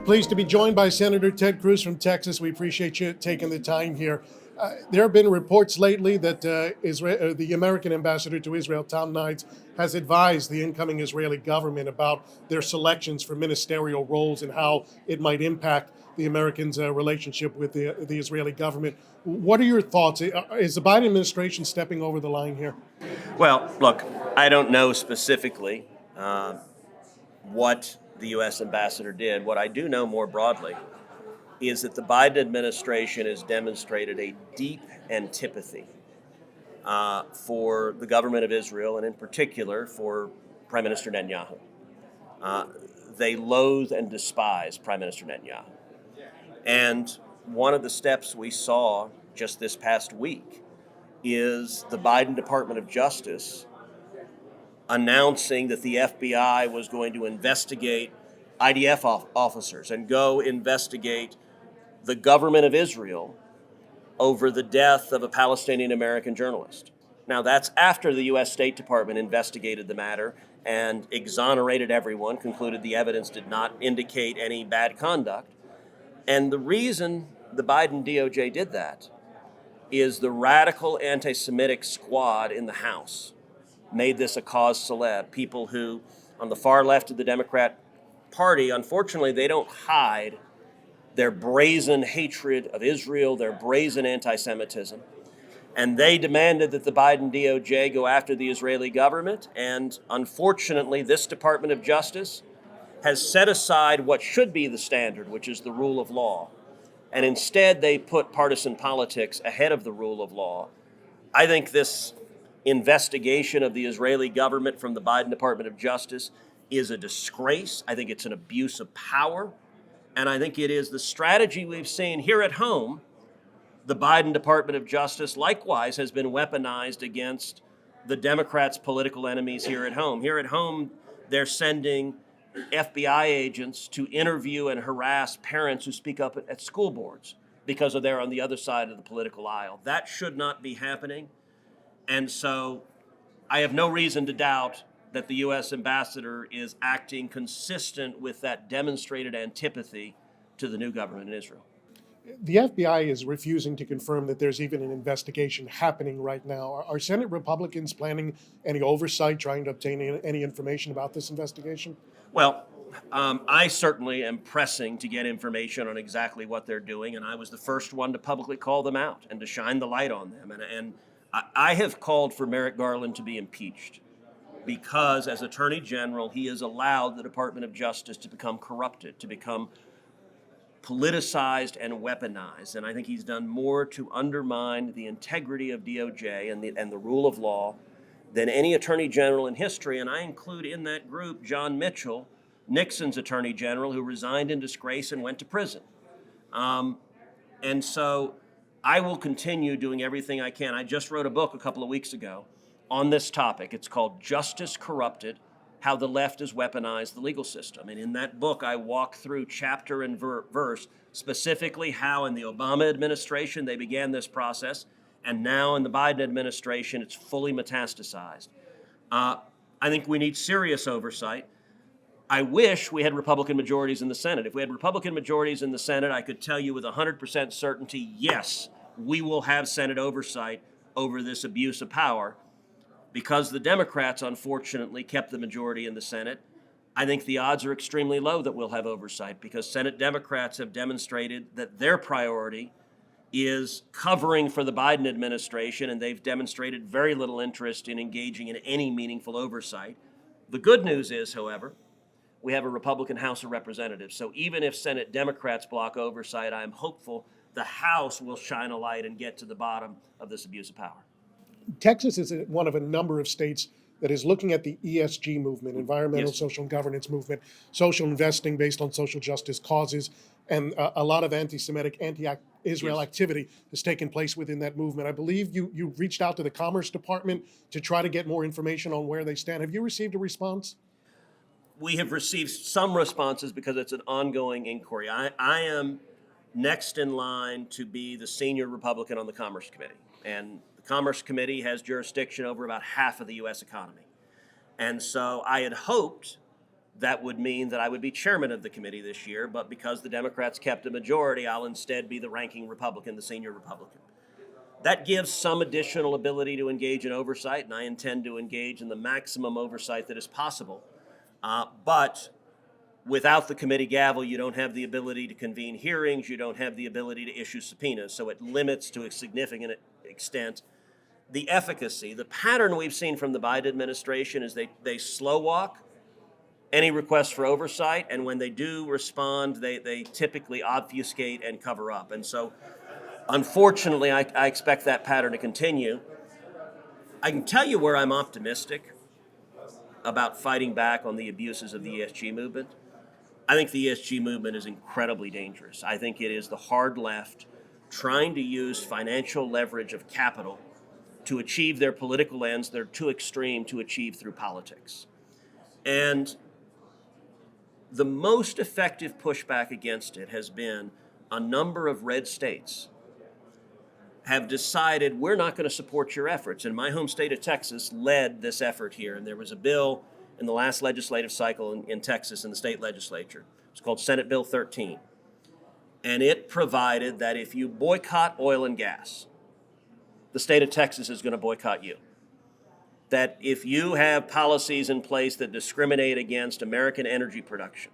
Pleased to be joined by Senator Ted Cruz from Texas. We appreciate you taking the time here. There have been reports lately that the American ambassador to Israel, Tom Nides, has advised the incoming Israeli government about their selections for ministerial roles and how it might impact the Americans' relationship with the Israeli government. What are your thoughts? Is the Biden administration stepping over the line here? Well, look, I don't know specifically what the U.S. ambassador did. What I do know more broadly is that the Biden administration has demonstrated a deep antipathy for the government of Israel, and in particular for Prime Minister Netanyahu. They loathe and despise Prime Minister Netanyahu. And one of the steps we saw just this past week is the Biden Department of Justice announcing that the FBI was going to investigate IDF officers and go investigate the government of Israel over the death of a Palestinian-American journalist. Now, that's after the U.S. State Department investigated the matter and exonerated everyone, concluded the evidence did not indicate any bad conduct. And the reason the Biden DOJ did that is the radical anti-Semitic squad in the House made this a cause célèbre. People who, on the far left of the Democrat Party, unfortunately, they don't hide their brazen hatred of Israel, their brazen anti-Semitism. And they demanded that the Biden DOJ go after the Israeli government. And unfortunately, this Department of Justice has set aside what should be the standard, which is the rule of law. And instead, they put partisan politics ahead of the rule of law. I think this investigation of the Israeli government from the Biden Department of Justice is a disgrace. I think it's an abuse of power. And I think it is the strategy we've seen here at home. The Biden Department of Justice likewise has been weaponized against the Democrats' political enemies here at home. Here at home, they're sending FBI agents to interview and harass parents who speak up at school boards because they're on the other side of the political aisle. That should not be happening. And so I have no reason to doubt that the U.S. ambassador is acting consistent with that demonstrated antipathy to the new government in Israel. The FBI is refusing to confirm that there's even an investigation happening right now. Are Senate Republicans planning any oversight, trying to obtain any information about this investigation? Well, I certainly am pressing to get information on exactly what they're doing, and I was the first one to publicly call them out and to shine the light on them. And I have called for Merrick Garland to be impeached because, as Attorney General, he has allowed the Department of Justice to become corrupted, to become politicized and weaponized. And I think he's done more to undermine the integrity of DOJ and the rule of law than any attorney general in history. And I include in that group John Mitchell, Nixon's attorney general, who resigned in disgrace and went to prison. And so I will continue doing everything I can. I just wrote a book a couple of weeks ago on this topic. It's called Justice Corrupted: How the Left has Weaponized the Legal System. And in that book, I walk through chapter and verse, specifically how in the Obama administration they began this process, and now in the Biden administration, it's fully metastasized. I think we need serious oversight. I wish we had Republican majorities in the Senate. If we had Republican majorities in the Senate, I could tell you with 100% certainty, yes, we will have Senate oversight over this abuse of power. Because the Democrats, unfortunately, kept the majority in the Senate, I think the odds are extremely low that we'll have oversight, because Senate Democrats have demonstrated that their priority is covering for the Biden administration, and they've demonstrated very little interest in engaging in any meaningful oversight. The good news is, however, we have a Republican House of Representatives. So even if Senate Democrats block oversight, I'm hopeful the House will shine a light and get to the bottom of this abuse of power. Texas is one of a number of states that is looking at the ESG movement, environmental, Yes. social governance movement, social investing based on social justice causes, and a lot of anti-Semitic, anti-Israel Yes. activity has taken place within that movement. I believe you reached out to the Commerce Department to try to get more information on where they stand. Have you received a response? We have received some responses because it's an ongoing inquiry. I am next in line to be the senior Republican on the Commerce Committee. And the Commerce Committee has jurisdiction over about half of the U.S. economy. And so I had hoped that would mean that I would be chairman of the committee this year, but because the Democrats kept a majority, I'll instead be the ranking Republican, the senior Republican. That gives some additional ability to engage in oversight, and I intend to engage in the maximum oversight that is possible. But without the committee gavel, you don't have the ability to convene hearings, you don't have the ability to issue subpoenas, so it limits to a significant extent the efficacy. The pattern we've seen from the Biden administration is they slow walk any request for oversight, and when they do respond, they typically obfuscate and cover up. And so, unfortunately, I expect that pattern to continue. I can tell you where I'm optimistic about fighting back on the abuses of the ESG movement. I think the ESG movement is incredibly dangerous. I think it is the hard left trying to use financial leverage of capital to achieve their political ends. They're too extreme to achieve through politics. And the most effective pushback against it has been a number of red states have decided we're not going to support your efforts. And my home state of Texas led this effort here. And there was a bill in the last legislative cycle in Texas in the state legislature. It's called Senate Bill 13. And it provided that if you boycott oil and gas, the state of Texas is going to boycott you. That if you have policies in place that discriminate against American energy production,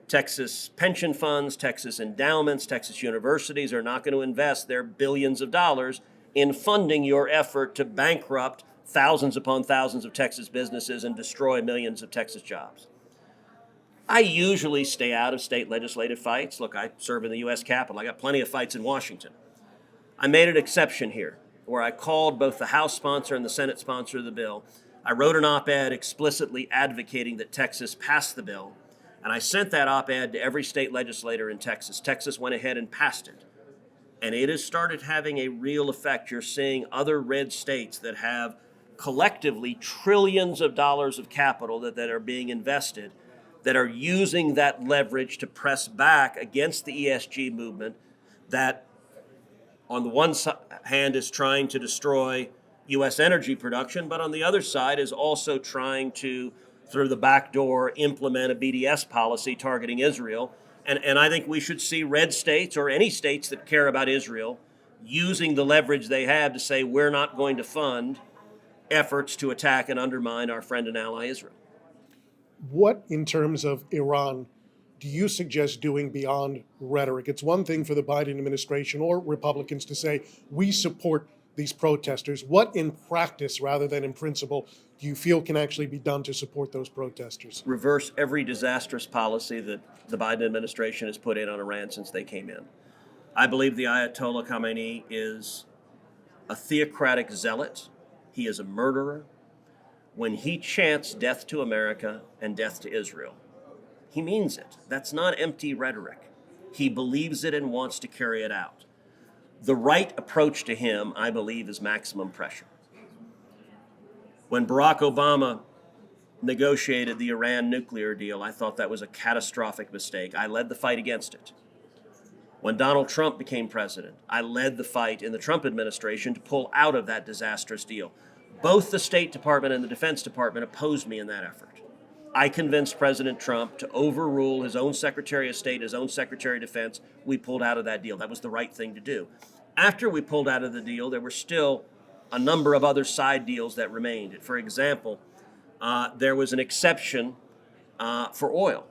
Texas pension funds, Texas endowments, Texas universities are not going to invest their billions of dollars in funding your effort to bankrupt thousands upon thousands of Texas businesses and destroy millions of Texas jobs. I usually stay out of state legislative fights. Look, I serve in the U.S. Capitol. I got plenty of fights in Washington. I made an exception here, where I called both the House sponsor and the Senate sponsor of the bill. I wrote an op-ed explicitly advocating that Texas pass the bill, and I sent that op-ed to every state legislator in Texas. Texas went ahead and passed it, and it has started having a real effect. You're seeing other red states that have collectively trillions of dollars of capital that are being invested, that are using that leverage to press back against the ESG movement that on the one hand is trying to destroy U.S. energy production, but on the other side is also trying to, through the back door, implement a BDS policy targeting Israel. And I think we should see red states or any states that care about Israel using the leverage they have to say we're not going to fund efforts to attack and undermine our friend and ally Israel. What, in terms of Iran, do you suggest doing beyond rhetoric? It's one thing for the Biden administration or Republicans to say, we support these protesters. What in practice, rather than in principle, do you feel can actually be done to support those protesters? Reverse every disastrous policy that the Biden administration has put in on Iran since they came in. I believe the Ayatollah Khamenei is a theocratic zealot. He is a murderer. When he chants death to America and death to Israel, he means it. That's not empty rhetoric. He believes it and wants to carry it out. The right approach to him, I believe, is maximum pressure. When Barack Obama negotiated the Iran nuclear deal, I thought that was a catastrophic mistake. I led the fight against it. When Donald Trump became president, I led the fight in the Trump administration to pull out of that disastrous deal. Both the State Department and the Defense Department opposed me in that effort. I convinced President Trump to overrule his own Secretary of State, his own Secretary of Defense. We pulled out of that deal. That was the right thing to do. After we pulled out of the deal, there were still a number of other side deals that remained. For example, there was an exception for oil,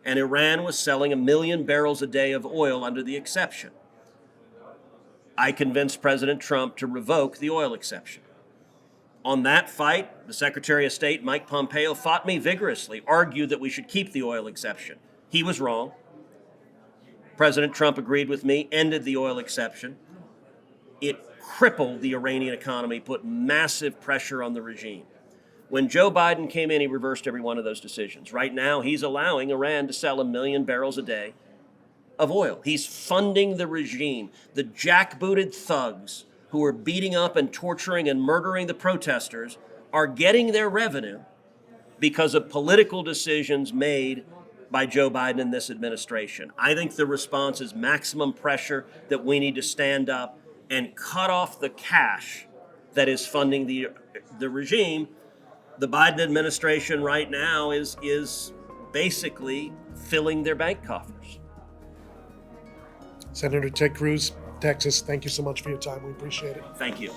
and Iran was selling 1 million barrels a day of oil under the exception. I convinced President Trump to revoke the oil exception. On that fight, the Secretary of State, Mike Pompeo, fought me vigorously, argued that we should keep the oil exception. He was wrong. President Trump agreed with me, ended the oil exception. It crippled the Iranian economy, put massive pressure on the regime. When Joe Biden came in, he reversed every one of those decisions. Right now, he's allowing Iran to sell 1 million barrels a day of oil. He's funding the regime, the jackbooted thugs who are beating up and torturing and murdering the protesters are getting their revenue because of political decisions made by Joe Biden and this administration. I think the response is maximum pressure, that we need to stand up and cut off the cash that is funding the regime. the Biden administration right now is basically filling their bank coffers. Senator Ted Cruz, Texas, thank you so much for your time. We appreciate it. Thank you.